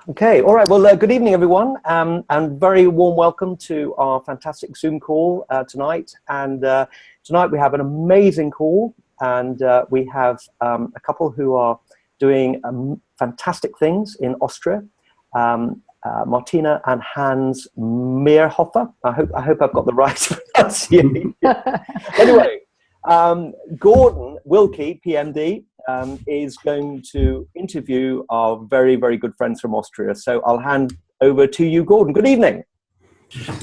Okay, all right. Well, good evening, everyone, and very warm welcome to our fantastic Zoom call tonight. And tonight we have an amazing call, and we have a couple who are doing fantastic things in Austria. Martina and Hans Meerhofer. I hope I've got the right pronunciation. Anyway, Gordon Wilkie, PMD, is going to interview our very, very good friends from Austria. So I'll hand over to you, Gordon. Good evening.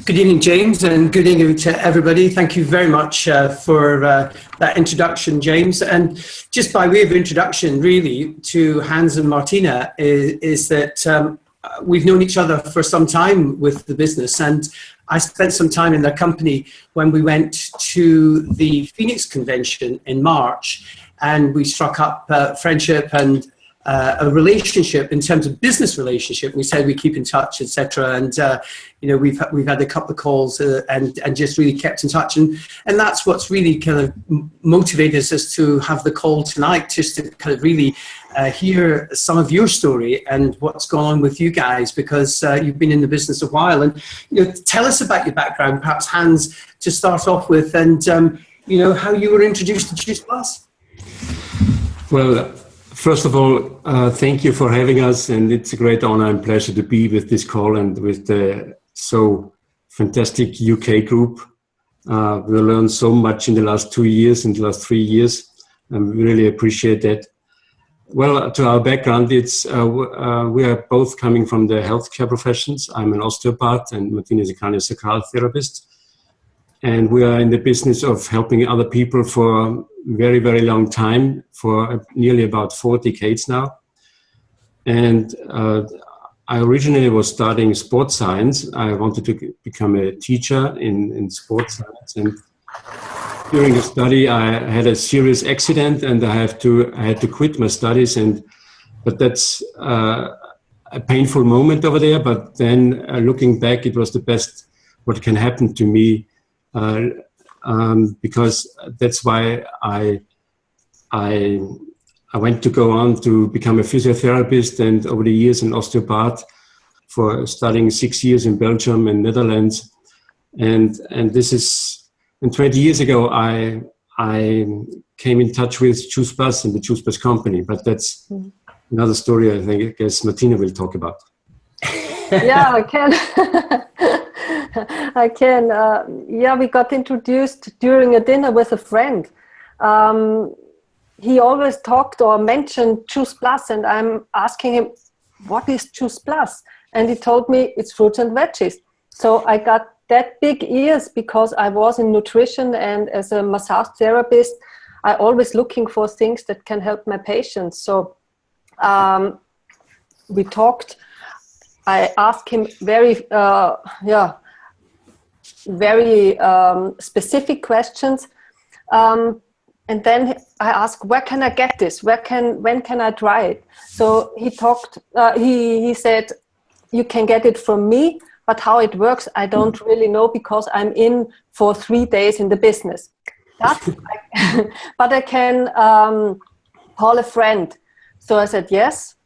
Good evening, James, and good evening to everybody. Thank you very much for that introduction, James. And just by way of introduction, really, to Hans and Martina, is that we've known each other for some time with the business, and I spent some time in their company when we went to the Phoenix Convention in March, and we struck up friendship and a relationship in terms of business relationship. We said we keep in touch, etc. And we've had a couple of calls and just really kept in touch, and that's what's really kind of motivated us to have the call tonight, just to kind of really hear some of your story and what's going on with you guys, because you've been in the business a while. And tell us about your background, perhaps Hans, to start off with, and how you were introduced to Juice Plus. Well, first of all, thank you for having us, and it's a great honor and pleasure to be with this call and with the so fantastic UK group. We learned so much in the last 2 years, in the last 3 years, and we really appreciate that. Well, to our background, it's we are both coming from the healthcare professions. I'm an osteopath, and Martina is a craniosacral therapist. And we are in the business of helping other people for a very, very long time, for nearly about 4 decades now. And I originally was studying sports science. I wanted to become a teacher in sports science. And during the study, I had a serious accident, and I had to quit my studies. But that's a painful moment over there. But then looking back, it was the best what can happen to me. Because that's why I went to go on to become a physiotherapist, and over the years an osteopath, for studying 6 years in Belgium and Netherlands. And this is, and 20 years ago I came in touch with Juice Plus and the Juice Plus company, but that's another story I guess Martina will talk about. Yeah, I can. I can. We got introduced during a dinner with a friend. He always talked or mentioned Juice Plus, and I'm asking him, what is Juice Plus? And he told me it's fruits and veggies. So I got that big ears because I was in nutrition, and as a massage therapist, I always looking for things that can help my patients. So we talked. I asked him very specific questions, and then I asked, where can I get this? When can I try it? So he talked. He said, you can get it from me, but how it works, I don't really know, because I'm in for 3 days in the business. But I can call a friend. So I said yes.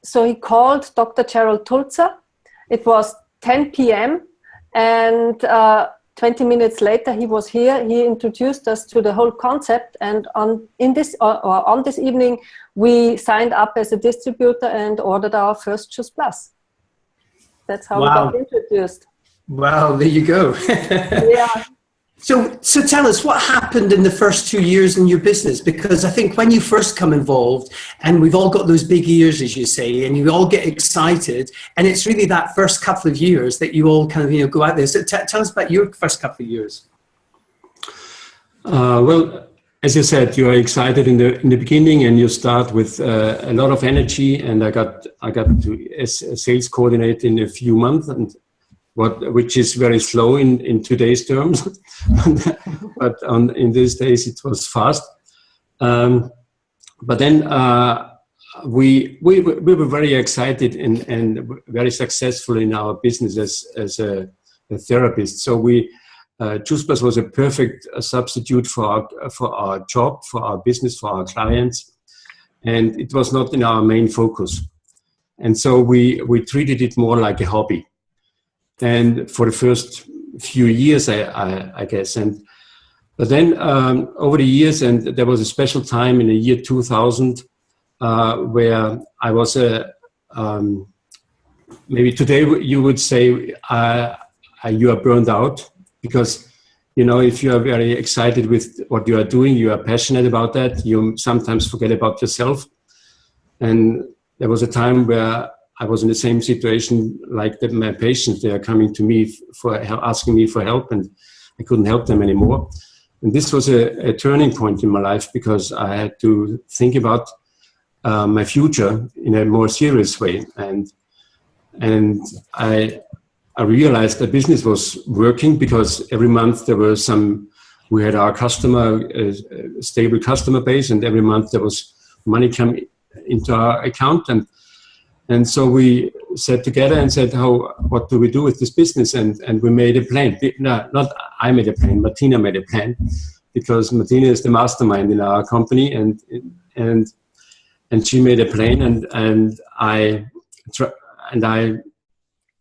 So he called Dr. Gerald Tulzer. It was 10 p.m. and 20 minutes later he was here. He introduced us to the whole concept, and on this evening we signed up as a distributor and ordered our first Juice Plus. That's how we got introduced. Wow, there you go. Yeah. So tell us what happened in the first 2 years in your business, because I think when you first come involved, and we've all got those big ears, as you say, and you all get excited, and it's really that first couple of years that you all kind of go out there. So tell us about your first couple of years. Well, as you said, you are excited in the beginning, and you start with a lot of energy. And I got to as a sales coordinator in a few months, and which is very slow in today's terms, but in these days it was fast. But then we were very excited and very successful in our business as a therapist. So Juice Plus was a perfect substitute for our job, for our business, for our clients, and it was not in our main focus. And so we treated it more like a hobby. And for the first few years, I guess. But then over the years, and there was a special time in the year 2000 where I was maybe today you would say you are burned out, because if you are very excited with what you are doing, you are passionate about that, you sometimes forget about yourself. And there was a time where I was in the same situation like my patients. They are coming to me for asking me for help, and I couldn't help them anymore. And this was a turning point in my life, because I had to think about my future in a more serious way. And I realized the business was working, because every month we had our a stable customer base, and every month there was money coming into our account. And so we sat together and said, what do we do with this business? And we made a plan. No, not I made a plan, Martina made a plan, because Martina is the mastermind in our company, and she made a plan,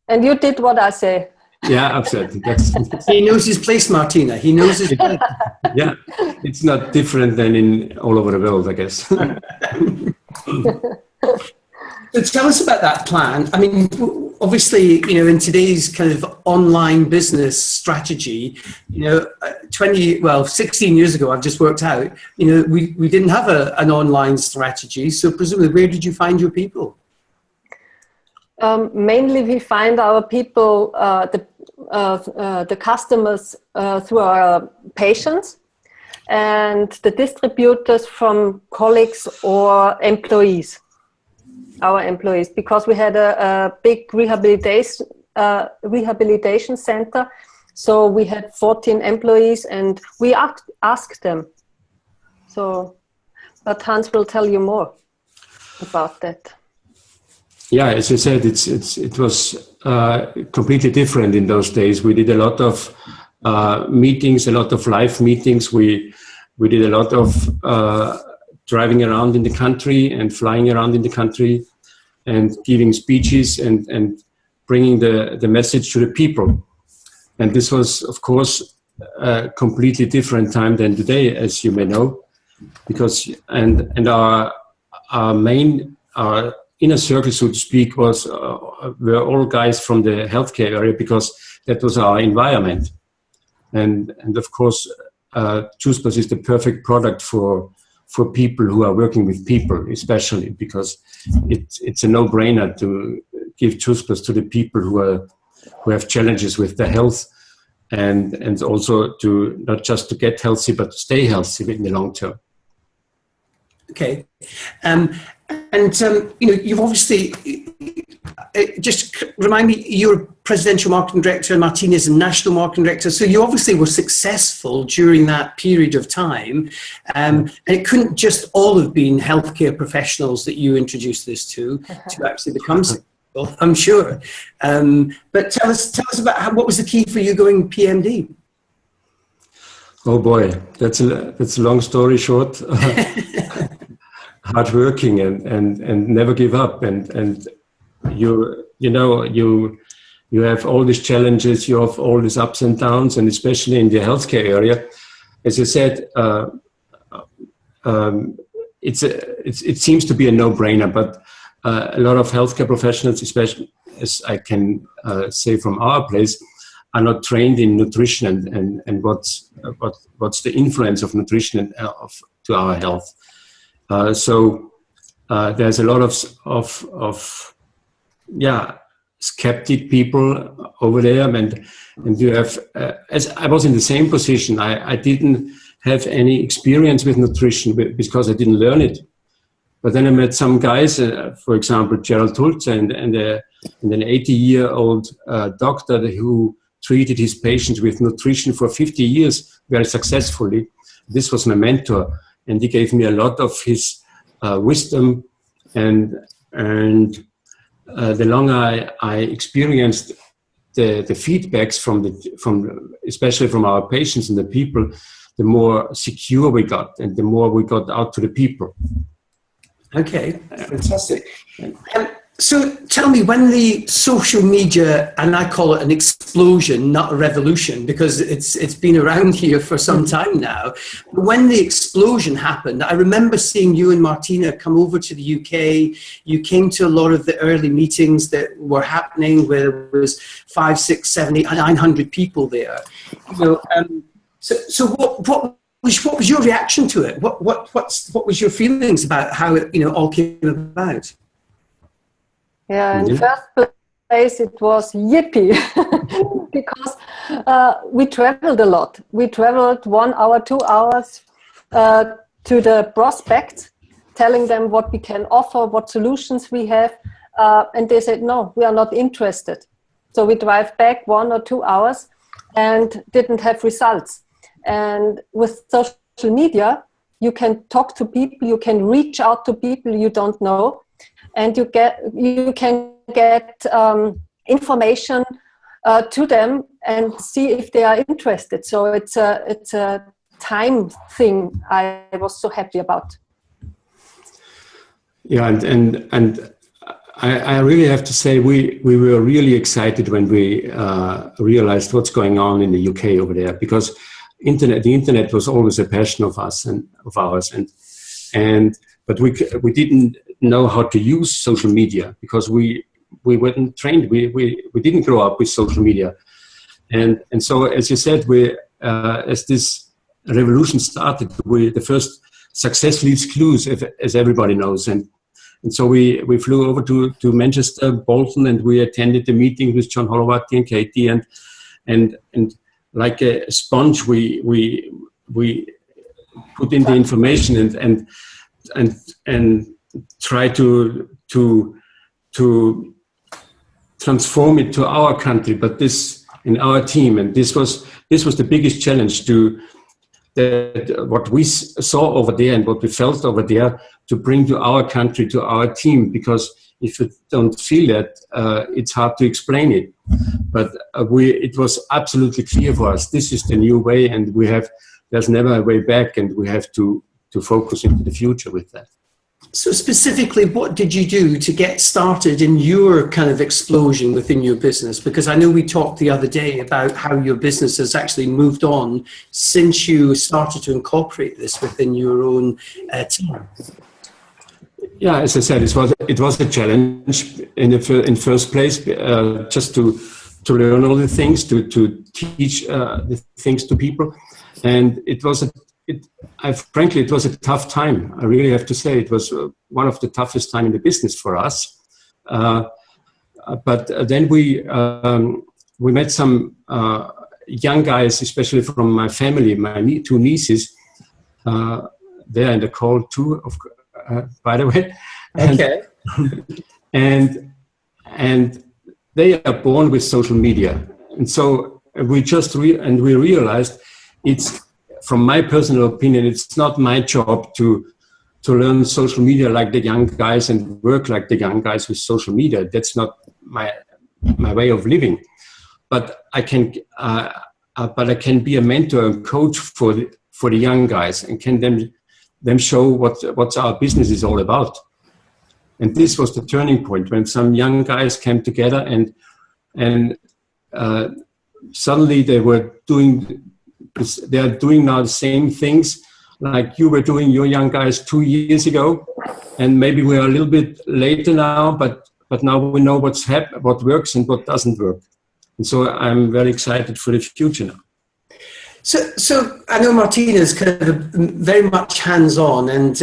and you did what I say. Yeah, absolutely. He knows his place, Martina. He knows his place. Yeah, it's not different than in all over the world, I guess. So tell us about that plan. I mean, obviously, in today's kind of online business strategy, 16 years ago, I've just worked out, we didn't have an online strategy. So presumably, where did you find your people? Mainly we find our people, the customers through our patients, and the distributors from colleagues or employees. Our employees, because we had a big rehabilitation center, so we had 14 employees, and we asked them. So, but Hans will tell you more about that. Yeah, as you said, it was completely different in those days. We did a lot of meetings, a lot of live meetings. We did a lot of driving around in the country and flying around in the country and giving speeches and bringing the message to the people. And this was, of course, a completely different time than today, as you may know, because our inner circle, so to speak, were all guys from the healthcare area, because that was our environment. And of course, JuicePlus is the perfect product for people who are working with people, especially because it's a no-brainer to give JuicePlus to the people who have challenges with their health, and also to not just to get healthy, but to stay healthy in the long term. Okay, you've obviously. Just remind me, you're Presidential Marketing Director, Martina is a National Marketing Director, so you obviously were successful during that period of time, and it couldn't just all have been healthcare professionals that you introduced this to actually become successful, I'm sure. But tell us about what was the key for you going PMD? Oh boy, that's a long story short. Hard working and never give up, and you have all these challenges, you have all these ups and downs, and especially in the healthcare area, as I said, it seems to be a no-brainer, but a lot of healthcare professionals, especially as I can say from our place, are not trained in nutrition and what's the influence of nutrition to our health. So there's a lot of skeptic people over there, and you have, as I was in the same position, I didn't have any experience with nutrition because I didn't learn it. But then I met some guys, for example, Gerald Tultzer, and an 80-year-old doctor who treated his patients with nutrition for 50 years very successfully. This was my mentor, and he gave me a lot of his wisdom, and the longer I experienced the feedbacks from especially from our patients and the people, the more secure we got, and the more we got out to the people. Okay, fantastic. So tell me, when the social media, and I call it an explosion, not a revolution, because it's been around here for some time now. When the explosion happened, I remember seeing you and Martina come over to the UK. You came to a lot of the early meetings that were happening where there was 5, 6, 7, 8, 900 people there. So what was your reaction to it? What was your feelings about how it all came about? Yeah, in first place it was yippee because we traveled a lot. We traveled 1 hour, 2 hours to the prospects, telling them what we can offer, what solutions we have, and they said, no, we are not interested. So we drive back 1 or 2 hours and didn't have results. And with social media, you can talk to people, you can reach out to people you don't know, and you can get information to them and see if they are interested. So it's a time thing I was so happy about. Yeah, and I really have to say we were really excited when we realized what's going on in the UK over there, because the internet was always a passion of ours, but we didn't know how to use social media because we weren't trained. We didn't grow up with social media, and so as you said, as this revolution started, the first success leaves clues, as everybody knows, and so we flew over to Manchester, Bolton, and we attended the meeting with John Holowati and Katie, and like a sponge, we put in the information and try to transform it to our country, but this in our team, and this was the biggest challenge that what we saw over there and what we felt over there to bring to our country, to our team, because if you don't feel that, it's hard to explain it. But it was absolutely clear for us, this is the new way, and there's never a way back, and we have to focus into the future with that. So specifically, what did you do to get started in your kind of explosion within your business? Because I know we talked the other day about how your business has actually moved on since you started to incorporate this within your own team. Yeah, as I said, it was a challenge in first place, just to learn all the things, to teach the things to people, and frankly, it was a tough time. I really have to say it was one of the toughest time in the business for us. But then we met some young guys, especially from my family, my 2 nieces. They're in the call too, by the way. Okay. And they are born with social media, and so we just we realized it's. From my personal opinion, it's not my job to learn social media like the young guys and work like the young guys with social media. That's not my way of living. But I can be a mentor and coach for the young guys, and can them show what our business is all about. And this was the turning point when some young guys came together and suddenly they are doing now the same things like you were doing, your young guys 2 years ago, and maybe we are a little bit later now, but now we know what works and what doesn't work, and so I'm very excited for the future now. So I know Martina is kind of very much hands-on, and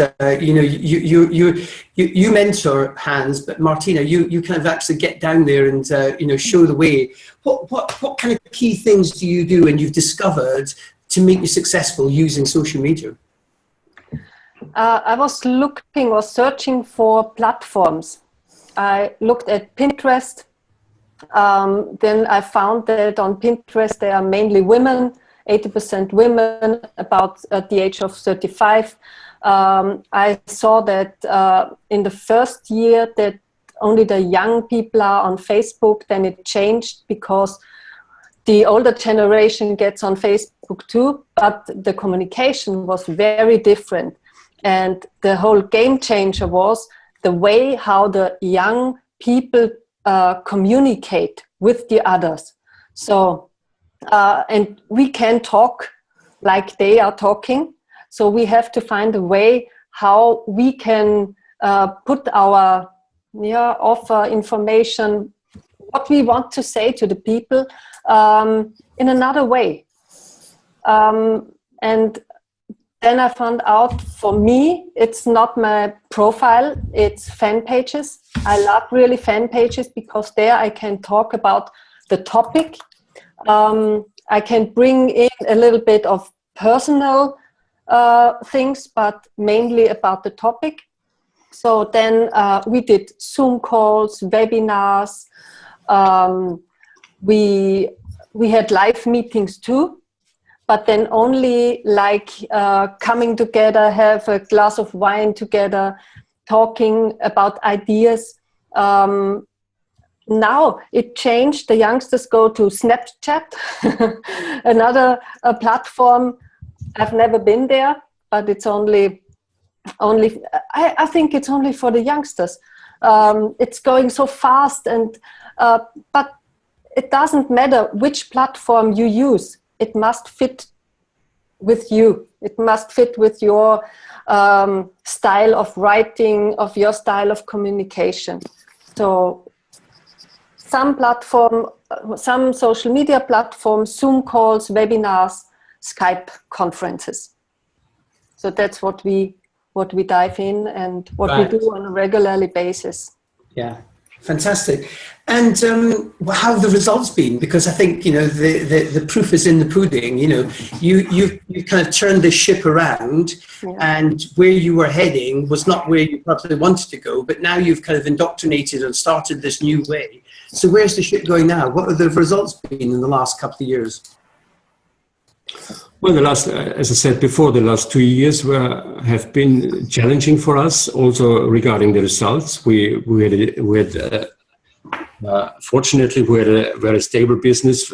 you mentor Hans, but Martina, you kind of actually get down there and show the way. What kind of key things do you do and you've discovered to make you successful using social media? I was searching for platforms. I looked at Pinterest. Then I found that on Pinterest there are mainly women. 80% women about at the age of 35. I saw that in the first year that only the young people are on Facebook. Then it changed because the older generation gets on Facebook too, but the communication was very different. And the whole game changer was the way how the young people communicate with the others. So, and we can talk like they are talking. So we have to find a way how we can put our offer information, what we want to say to the people in another way. And then I found out, for me, it's not my profile, it's fan pages. I love really fan pages because there I can talk about the topic. I can bring in a little bit of personal things, but mainly about the topic. So then we did Zoom calls, webinars. We had live meetings too. But then only like coming together, have a glass of wine together, talking about ideas. Now it changed. The youngsters go to Snapchat, another platform. I've never been there, but it's only I think it's only for the youngsters. It's going so fast, and but it doesn't matter which platform you use. It must fit with you. It must fit with your style of writing, of your style of communication. So some social media platforms, Zoom calls, webinars, Skype conferences. So that's what we dive in and what we do on a regularly basis. Yeah. Fantastic. And how have the results been? Because I think, the proof is in the pudding. You kind of turned the ship around, and where you were heading was not where you probably wanted to go, but now you've kind of indoctrinated and started this new way. So where's the ship going now? What have the results been in the last couple of years? Well, as I said before, the last 2 years have been challenging for us. Also regarding the results, we had fortunately we had a very stable business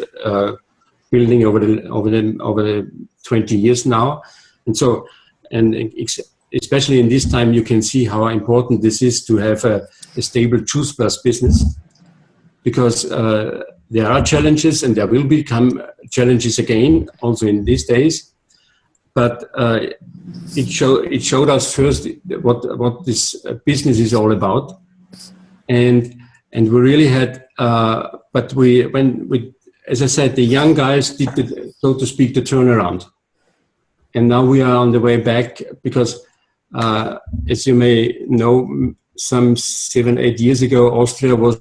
building over the 20 years now, and especially in this time, you can see how important this is to have a stable Juice Plus business, because there are challenges, and there will become challenges again, also in these days. But it showed us first what this business is all about, and we really had. But as I said, the young guys did so to speak, the turnaround, and now we are on the way back, because as you may know, some 7-8 years ago, Austria was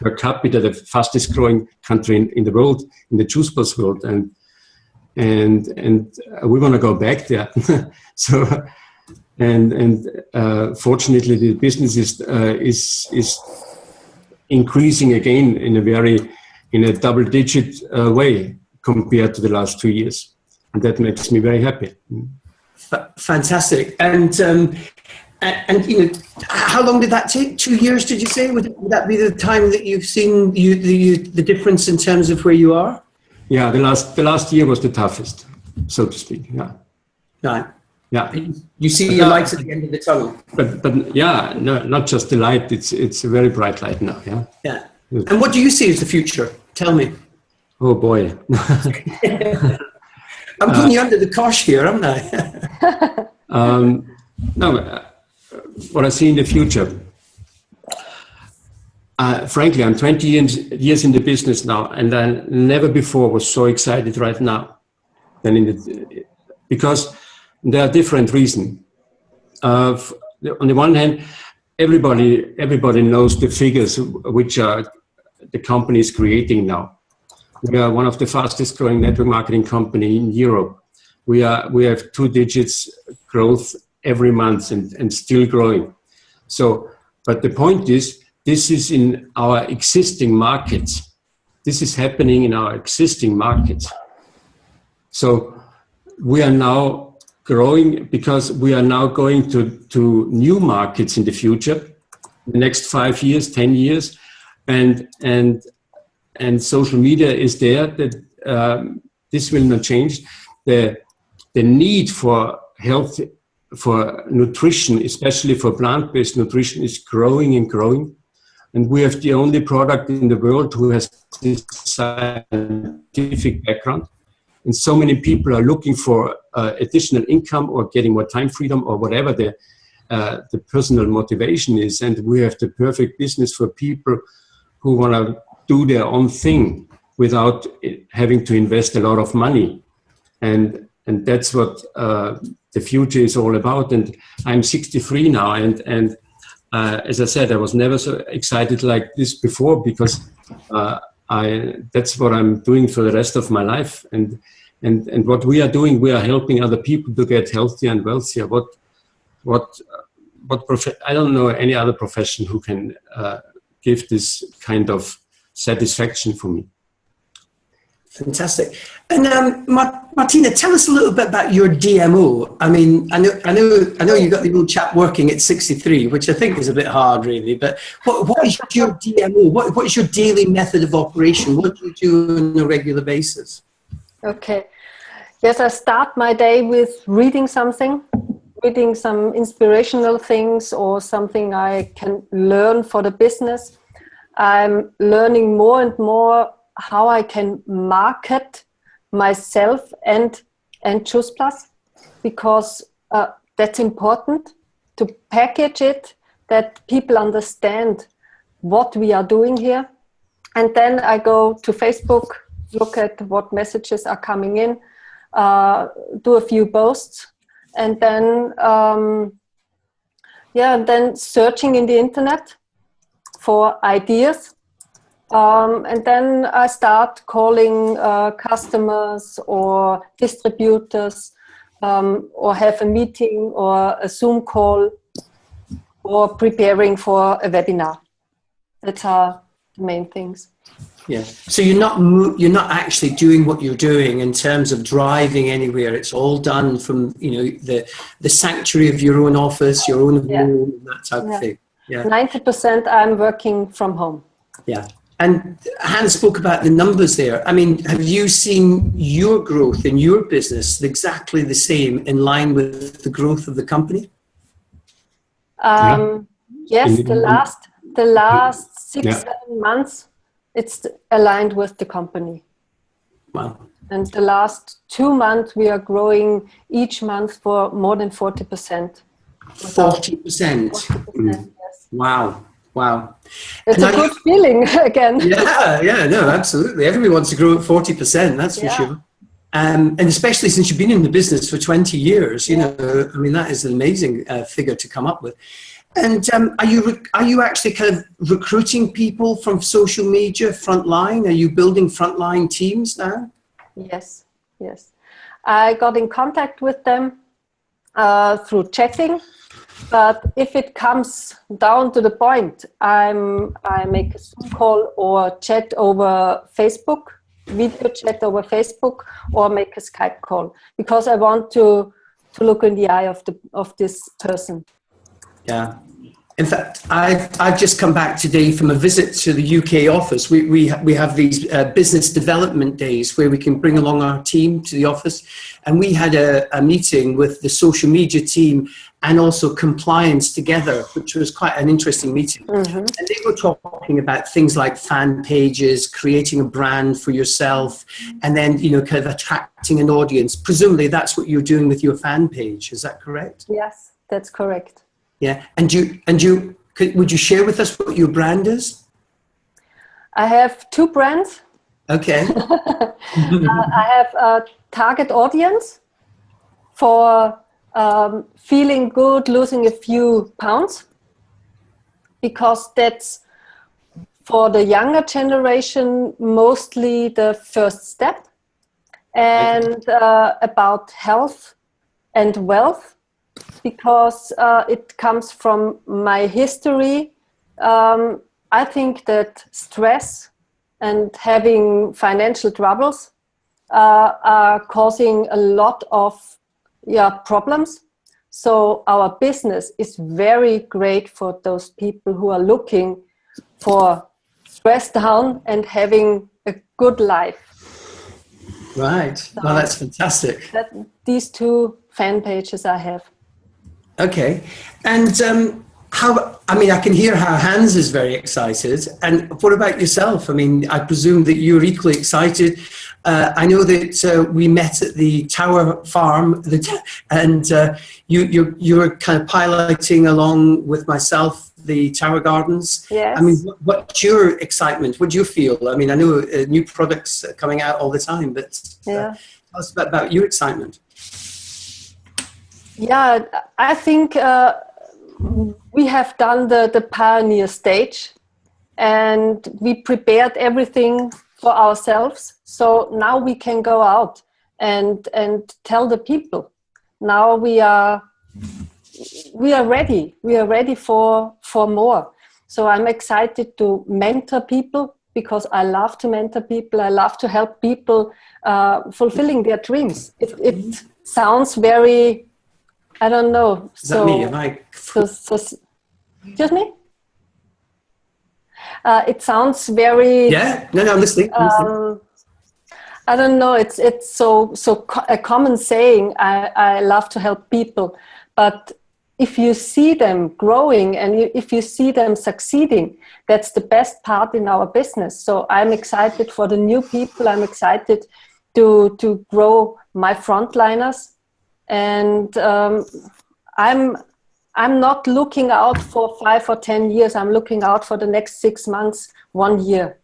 per capita the fastest growing country in the world, in the Juice Plus world, and we want to go back there. So fortunately the business is increasing again in a double-digit way compared to the last 2 years, and that makes me very happy. Fantastic. And how long did that take? 2 years, did you say? Would that be the time that you've seen the difference in terms of where you are? Yeah, the last year was the toughest, so to speak. Yeah. Right. Yeah. You see your lights at the end of the tunnel. But yeah, no, not just the light. It's a very bright light now. Yeah. Yeah. And what do you see as the future? Tell me. Oh boy. I'm putting you under the cosh here, aren't I? No. What I see in the future, frankly, I'm 20 years in the business now, and I never before was so excited right now because there are different reasons. On the one hand, everybody knows the figures which the company is creating now. We are one of the fastest growing network marketing company in Europe. We have 2 digits growth every month and still growing. So, but the point is, this is in our existing markets. This is happening in our existing markets. So we are now growing because we are now going to new markets in the future, the next 5 years, 10 years, and social media is there. That this will not change. The need for health for nutrition, especially for plant-based nutrition, is growing and growing. And we have the only product in the world who has this scientific background. And so many people are looking for additional income or getting more time freedom or whatever the personal motivation is. And we have the perfect business for people who want to do their own thing without having to invest a lot of money. And that's what the future is all about. And I'm 63 now. And as I said, I was never so excited like this before, because that's what I'm doing for the rest of my life. And what we are doing, we are helping other people to get healthier and wealthier. I don't know any other profession who can give this kind of satisfaction for me. Fantastic. And Martina, tell us a little bit about your DMO. I mean, I know you got the old chap working at 63, which I think is a bit hard, really. But what is your DMO? What is your daily method of operation? What do you do on a regular basis? Okay. Yes, I start my day with reading something, reading some inspirational things or something I can learn for the business. I'm learning more and more how I can market myself and Juice Plus, because that's important to package it, that people understand what we are doing here. And then I go to Facebook, look at what messages are coming in, do a few posts, and then then searching in the internet for ideas. And then I start calling customers or distributors, or have a meeting or a Zoom call, or preparing for a webinar. That's the main things. Yeah. So you're not actually doing what you're doing in terms of driving anywhere. It's all done from the sanctuary of your own office, your own home, that type of thing. Yeah. 90% I'm working from home. Yeah. And Hans spoke about the numbers there. I mean, have you seen your growth in your business exactly the same, in line with the growth of the company? Yes, the last 6-7 months, it's aligned with the company. Wow. And the last 2 months, we are growing each month for more than 40%. 40%? 40%, yes. Wow. It's a good feeling again. No, absolutely. Everybody wants to grow at 40%, that's for sure. And especially since you've been in the business for 20 years, I mean, that is an amazing figure to come up with. And are you actually kind of recruiting people from social media frontline? Are you building frontline teams now? Yes. I got in contact with them through chatting. But if it comes down to the point, I make a Zoom call or chat over Facebook, video chat over Facebook, or make a Skype call, because I want to look in the eye of this person. Yeah. In fact, I've just come back today from a visit to the UK office. We have these business development days where we can bring along our team to the office. And we had a meeting with the social media team and also compliance together, which was quite an interesting meeting. Mm-hmm. And they were talking about things like fan pages, creating a brand for yourself, and then, kind of attracting an audience. Presumably that's what you're doing with your fan page. Is that correct? Yes, that's correct. Yeah, would you share with us what your brand is? I have 2 brands. Okay. I have a target audience for feeling good, losing a few pounds, because that's for the younger generation mostly the first step, and about health and wealth. Because it comes from my history. I think that stress and having financial troubles are causing a lot of problems. So our business is very great for those people who are looking for stress down and having a good life. Right. So well, that's fantastic. These 2 fan pages I have. Okay. And how, I mean, I can hear how Hans is very excited. And what about yourself? I mean, I presume that you're equally excited. I know that we met at the Tower Farm, and you were kind of piloting along with myself the Tower Gardens. Yes. I mean, what's your excitement? What do you feel? I mean, I know new products are coming out all the time, but Yeah. tell us about your excitement. Yeah, I think we have done the pioneer stage, and we prepared everything for ourselves. So now we can go out and tell the people. Now we are ready. We are ready for more. So I'm excited to mentor people, because I love to mentor people. I love to help people fulfilling their dreams. It sounds very, I don't know. Is that me? Am I? Excuse me? It sounds very. Yeah. No, I'm listening. I don't know. It's a common saying. I love to help people, but if you see them growing and if you see them succeeding, that's the best part in our business. So I'm excited for the new people. I'm excited to grow my frontliners, and I'm not looking out for 5 or 10 years. I'm looking out for the next 6 months, 1 year,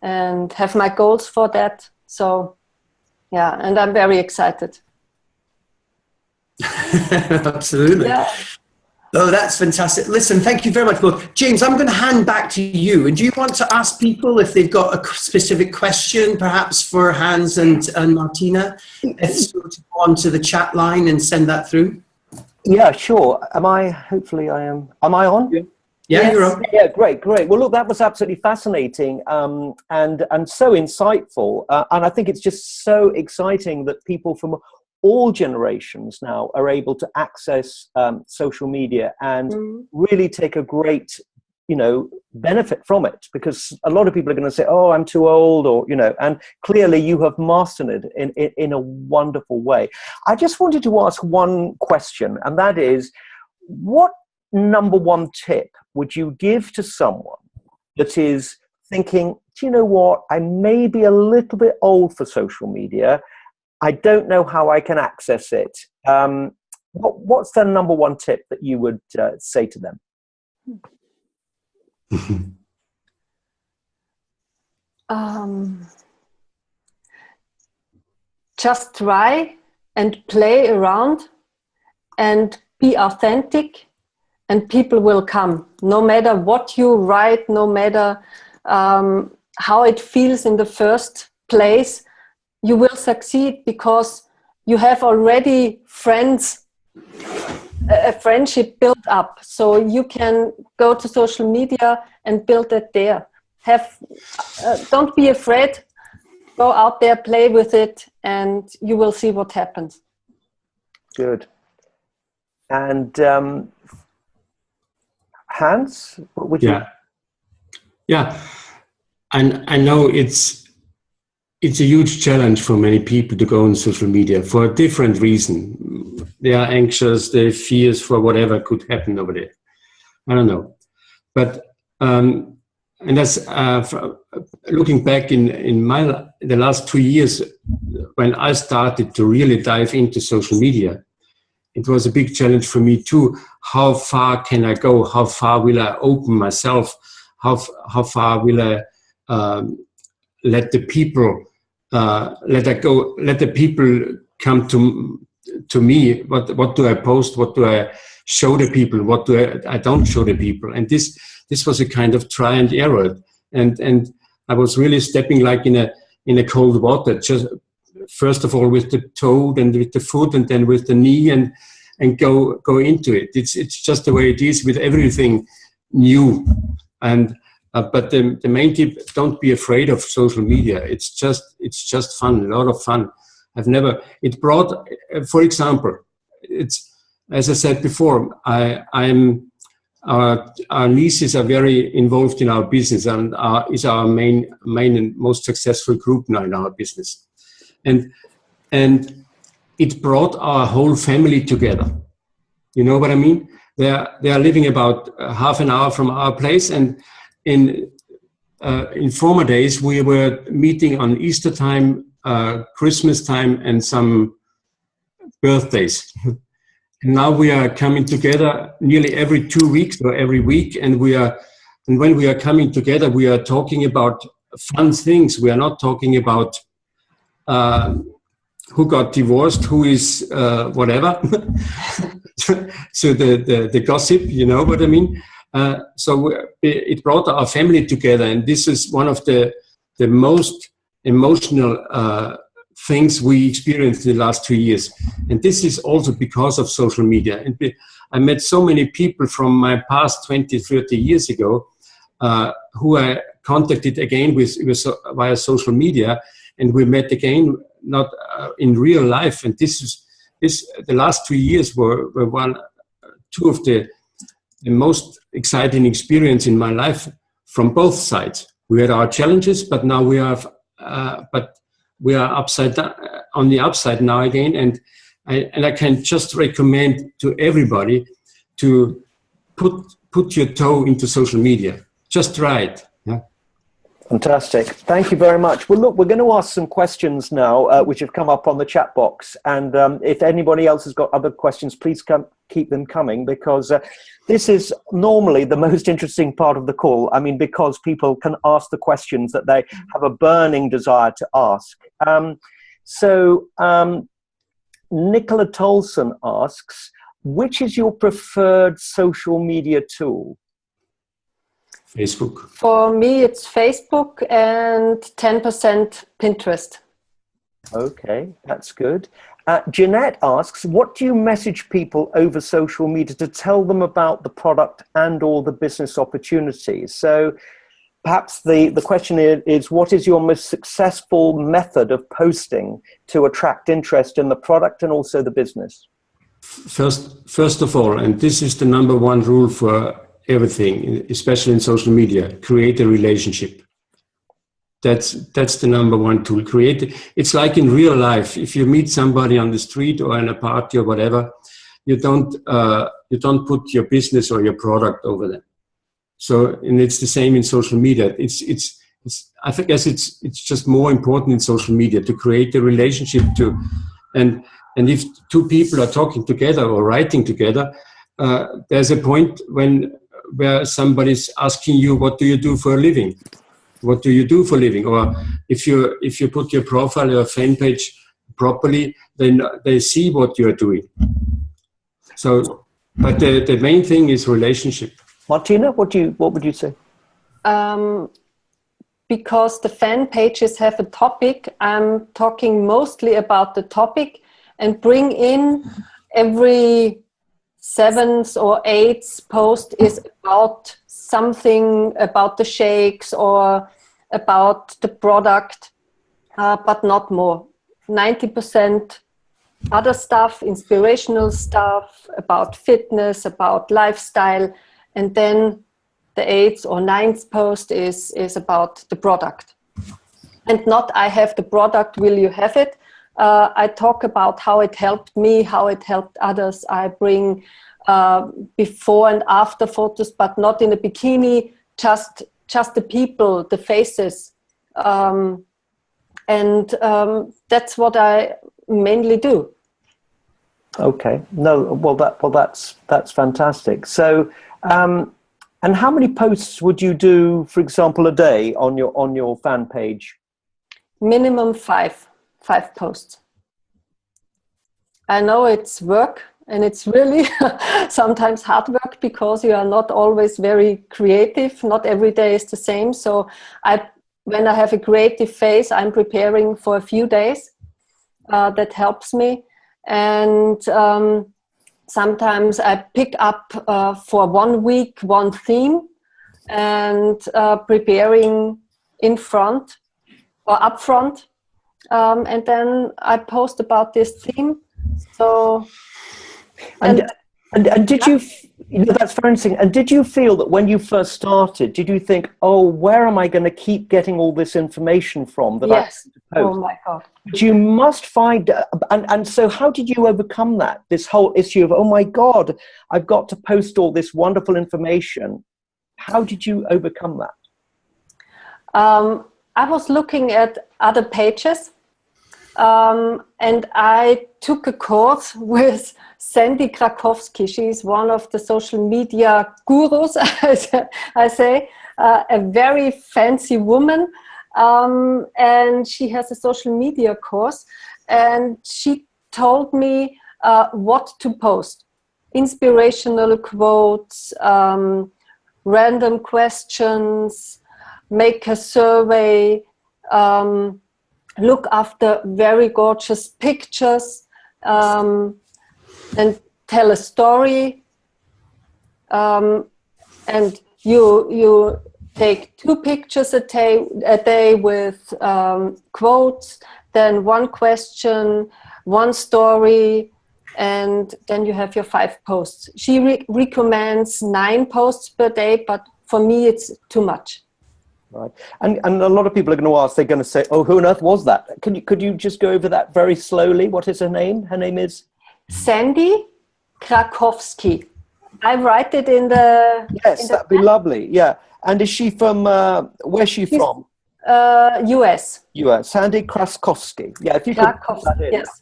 and have my goals for that. So, yeah, and I'm very excited. Absolutely. Yeah. Oh, that's fantastic. Listen, thank you very much, both. James, I'm going to hand back to you. And do you want to ask people if they've got a specific question, perhaps for Hans and Martina? If so, to go on to the chat line and send that through. Yeah, sure. Hopefully I am. Am I on? Yeah, Yes. you're on. Yeah, great. Well, look, that was absolutely fascinating and so insightful. And I think it's just so exciting that people from all generations now are able to access social media and really take a great, benefit from it, because a lot of people are going to say, oh, I'm too old, or, and clearly you have mastered it in a wonderful way. I just wanted to ask one question, and that is, what number one tip would you give to someone that is thinking, do you know what, I may be a little bit old for social media, I don't know how I can access it. What's the number one tip that you would say to them? Just try and play around and be authentic, and people will come. No matter what you write, no matter how it feels in the first place, you will succeed because you have already friends, a friendship built up. So you can go to social media and build it there. Don't be afraid. Go out there, play with it, and you will see what happens. Good. And Hans, what would you? Yeah. And I know it's a huge challenge for many people to go on social media for a different reason. They are anxious, they fears for whatever could happen over there. I don't know. But and that's looking back in the last 2 years when I started to really dive into social media, it was a big challenge for me too. How far can I go? How far will I open myself? How far will I let the people let the people come to me? What do I post? What do I show the people? What do I don't show the people? And this was a kind of try and error, and I was really stepping like in a cold water. Just first of all with the toe, then with the foot, and then with the knee, and go into it. It's just the way it is with everything new. And but the main tip: don't be afraid of social media. It's just fun, a lot of fun. It brought, for example, it's, as I said before, our nieces are very involved in our business, and is our main and most successful group now in our business. And it brought our whole family together. You know what I mean? They are living about half an hour from our place, and in former days we were meeting on Easter time, Christmas time, and some birthdays. And now we are coming together nearly every 2 weeks or every week, and when we are coming together, we are talking about fun things. We are not talking about who got divorced, who is whatever. So the gossip, you know what I mean? So it brought our family together, and this is one of the most emotional things we experienced in the last 2 years. And this is also because of social media. And I met so many people from my past 20, 30 years ago who I contacted again via social media, and we met again, not in real life. And the last 2 years were two of the most exciting experience in my life from both sides. We had our challenges, but now we are upside down, on the upside now again. And I can just recommend to everybody to put your toe into social media. Just try it. Yeah. Fantastic. Thank you very much. Well, look, we're going to ask some questions now, which have come up on the chat box. And if anybody else has got other questions, please keep them coming, because this is normally the most interesting part of the call. I mean, because people can ask the questions that they have a burning desire to ask. Nicola Tolson asks, which is your preferred social media tool? Facebook. For me, it's Facebook and 10% Pinterest. Okay, that's good. Jeanette asks, what do you message people over social media to tell them about the product and or the business opportunities? So perhaps the question is, what is your most successful method of posting to attract interest in the product and also the business? First of all, and this is the number one rule for everything, especially in social media, create a relationship. That's the number one tool. It's like in real life. If you meet somebody on the street or in a party or whatever, you don't put your business or your product over them. So, and it's the same in social media. I guess it's just more important in social media to create a relationship and if two people are talking together or writing together, there's a point where somebody's asking you, what do you do for a living? What do you do for a living? Or if you put your profile or fan page properly, then they see what you're doing. So, but the main thing is relationship. Martina, what would you say? Because the fan pages have a topic, I'm talking mostly about the topic and bring in every 7th or 8th post is about something about the shakes or about the product, but not more. 90% other stuff, inspirational stuff, about fitness, about lifestyle, and then the 8th or 9th post is about the product. And not I have the product, will you have it? I talk about how it helped me, how it helped others. I bring before and after photos, but not in a bikini, just the people, the faces. And that's what I mainly do. Okay. No, that's fantastic. So, and how many posts would you do, for example, a day on your fan page? Minimum 5 posts. I know it's work, and it's really sometimes hard work because you are not always very creative. Not every day is the same. So when I have a creative phase, I'm preparing for a few days. That helps me. And sometimes I pick up for 1 week, one theme, and preparing in front or up front. And then I post about this theme. So, and did you You know, that's very interesting. And did you feel that when you first started, did you think, oh, where am I going to keep getting all this information from that Yes. I post? Oh my God. But you must find, and so how did you overcome that, this whole issue of, oh my God, I've got to post all this wonderful information. How did you overcome that? I was looking at other pages, and I took a course with Sandy Krakowski. She's one of the social media gurus, I say, a very fancy woman, and she has a social media course, and she told me what to post. Inspirational quotes, random questions, make a survey, look after very gorgeous pictures, and tell a story. And you take 2 pictures a day with quotes, then 1 question, 1 story, and then you have your 5 posts. She recommends 9 posts per day, but for me it's too much. Right. And a lot of people are going to ask, they're going to say, oh, who on earth was that? Could you just go over that very slowly? What is her name? Her name is? Sandy Krakowski. I write it in the... Yes, that'd be lovely. Yeah. And is she from, where's she from? US. US. Sandy Krakowski. Yeah, if you could put that in, yes.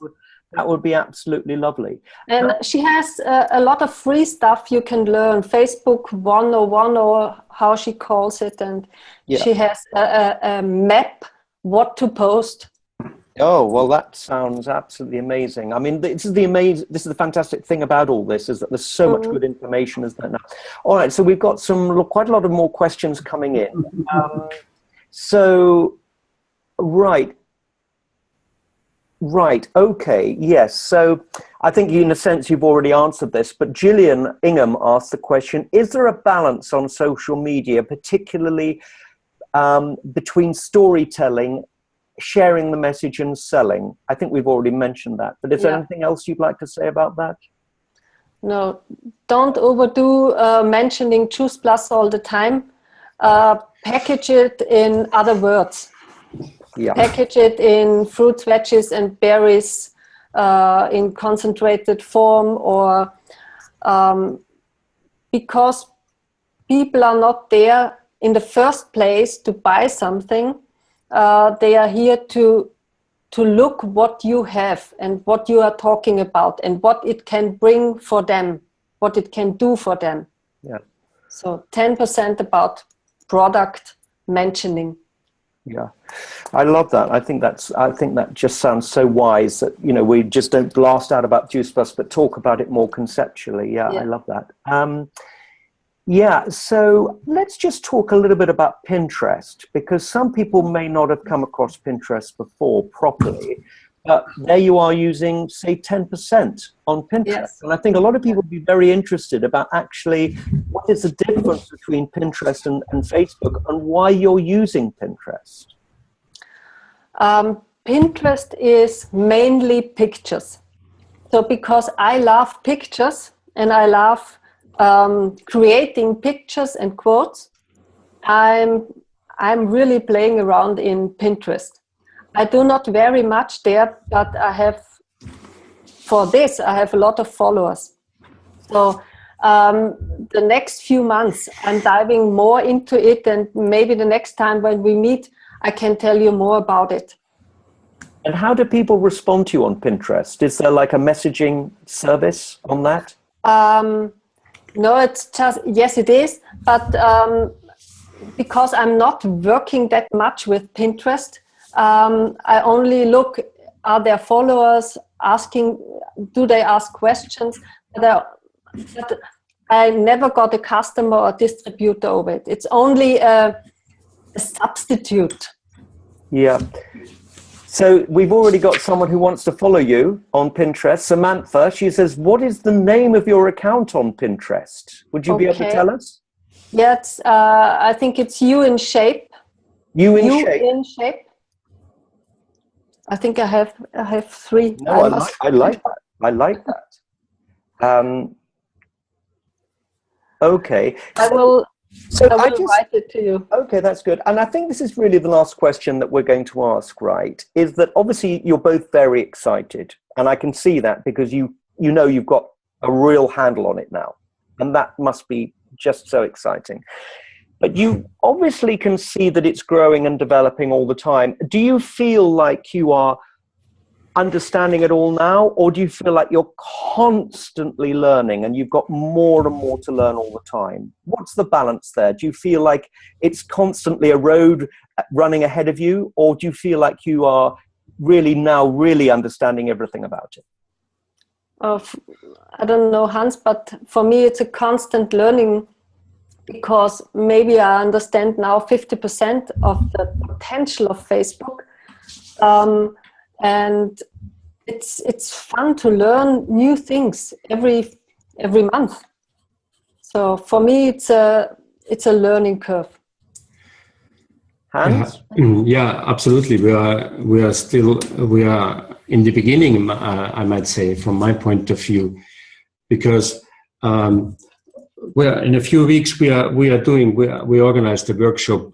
that would be absolutely lovely. And she has a lot of free stuff you can learn. Facebook 101 or how she calls it. And she has a map, what to post. Oh, well, that sounds absolutely amazing. I mean, this is the fantastic thing about all this, is that there's so much good information as that now. All right, so we've got quite a lot of more questions coming in. Right, okay, yes. So I think in a sense you've already answered this, but Gillian Ingham asked the question, is there a balance on social media, particularly between storytelling, sharing the message and selling? I think we've already mentioned that, but is there anything else you'd like to say about that? No, don't overdo mentioning Juice Plus all the time. Package it in other words. Yeah. Package it in fruits, veggies, and berries in concentrated form, or because people are not there in the first place to buy something. They are here to look what you have and what you are talking about and what it can bring for them, what it can do for them. Yeah. So 10% about product mentioning. Yeah, I love that. I think that just sounds so wise that, you know, we just don't blast out about Juice Plus, but talk about it more conceptually. Yeah. I love that. Yeah, so let's just talk a little bit about Pinterest, because some people may not have come across Pinterest before properly, but there you are using, say, 10% on Pinterest. Yes. And I think a lot of people would be very interested about actually what is the difference between Pinterest and Facebook, and why you're using Pinterest. Pinterest is mainly pictures. So because I love pictures and I love creating pictures and quotes, I'm really playing around in Pinterest. I do not very much there, but I have a lot of followers. So the next few months I'm diving more into it, and maybe the next time when we meet I can tell you more about it. And how do people respond to you on Pinterest? Is there like a messaging service on that? No, it's just, yes it is, but because I'm not working that much with Pinterest, I only look, are there followers asking, do they ask questions? But I never got a customer or distributor over it. It's only a substitute. Yeah. So we've already got someone who wants to follow you on Pinterest. Samantha, she says, what is the name of your account on Pinterest? Would you be able to tell us? Yes, I think it's You in Shape. You in Shape? I think I have 3. No, I like that. I like that. Okay. I will So I will write it to you. Okay, that's good. And I think this is really the last question that we're going to ask, right? Is that obviously you're both very excited, and I can see that because you know you've got a real handle on it now, and that must be just so exciting. But you obviously can see that it's growing and developing all the time. Do you feel like you are understanding it all now, or do you feel like you're constantly learning and you've got more and more to learn all the time? What's the balance there? Do you feel like it's constantly a road running ahead of you, or do you feel like you are really now really understanding everything about it? I don't know, Hans, but for me it's a constant learning, because maybe I understand now 50% of the potential of Facebook. And it's fun to learn new things every month. So for me, it's a learning curve. Hans? Yeah, absolutely. We are in the beginning, I might say, from my point of view, because in a few weeks we organized a workshop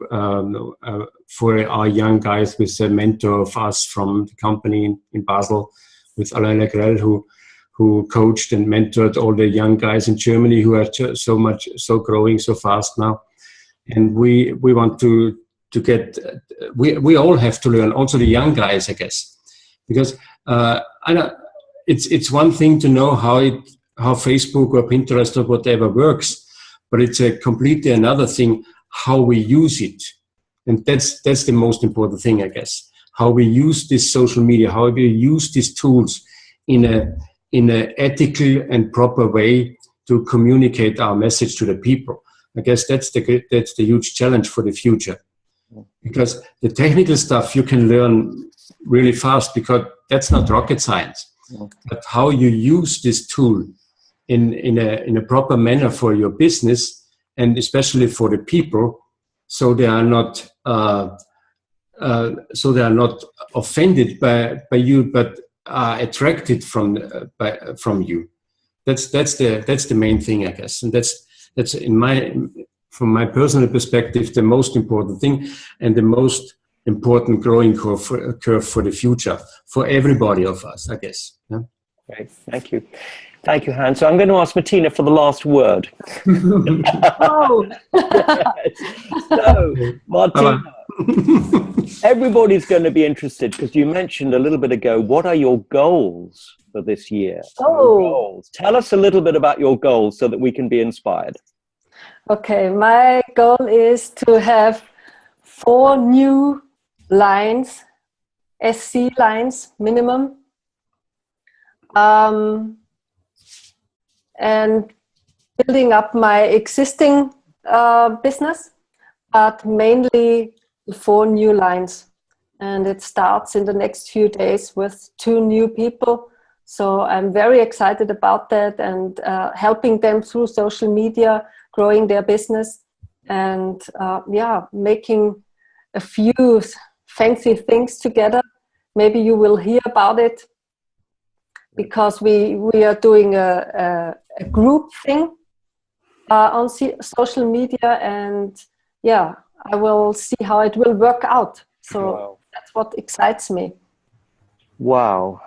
for our young guys with a mentor of us from the company in Basel, with Alain Legrel, who coached and mentored all the young guys in Germany who are so growing so fast now. And we want to get, we all have to learn, also the young guys, I guess, because it's one thing to know how Facebook or Pinterest or whatever works, but it's a completely another thing how we use it. And that's the most important thing, I guess. How we use this social media, how we use these tools in a ethical and proper way to communicate our message to the people. I guess that's the huge challenge for the future. Because the technical stuff you can learn really fast, because that's not rocket science. But how you use this tool in a proper manner for your business, and especially for the people, so they are not offended by you, but are attracted from you. That's the main thing, I guess, and that's from my personal perspective the most important thing, and the most important growing curve for the future for everybody of us, I guess. Yeah? Great, thank you. Thank you, Hans. So I'm going to ask Martina for the last word. Oh. So, Martina, everybody's going to be interested, because you mentioned a little bit ago, what are your goals for this year? Goals. Tell us a little bit about your goals so that we can be inspired. Okay, my goal is to have 4 new lines, SC lines minimum. And building up my existing business, but mainly 4 new lines. And it starts in the next few days with 2 new people. So I'm very excited about that, and helping them through social media, growing their business, and making a few fancy things together. Maybe you will hear about it, because we are doing a group thing on social media, and I will see how it will work out. So That's what excites me. Wow.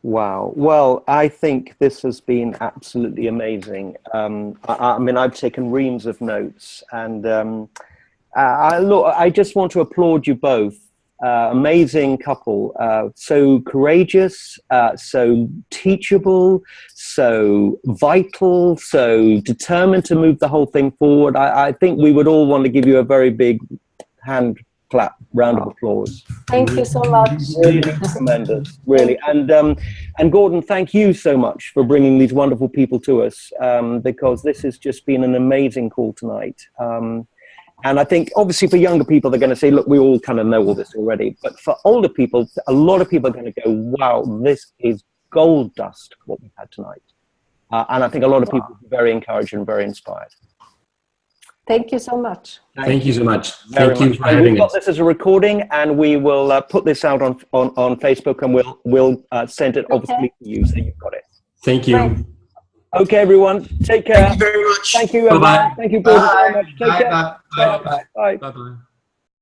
Well, I think this has been absolutely amazing. I mean, I've taken reams of notes, and I just want to applaud you both. Amazing couple, so courageous, so teachable, so vital, so determined to move the whole thing forward. I think we would all want to give you a very big hand clap, round of applause. Thank you so much. Really tremendous, really. And Gordon, thank you so much for bringing these wonderful people to us, because this has just been an amazing call tonight. And I think, obviously, for younger people, they're going to say, look, we all kind of know all this already. But for older people, a lot of people are going to go, wow, this is gold dust, what we've had tonight. And I think a lot of people will be very encouraged and very inspired. Thank you so much. Thank you so much. Thank you for having us. We've got this as a recording, and we will put this out on Facebook, and we'll send it, obviously, to you, so you've got it. Thank you. Bye. Okay, everyone. Take care. Thank you very much. Thank you, everyone. Bye-bye. Thank you, Gordon, very much. Take Bye. care. Bye. Bye. Bye. Bye. Bye-bye.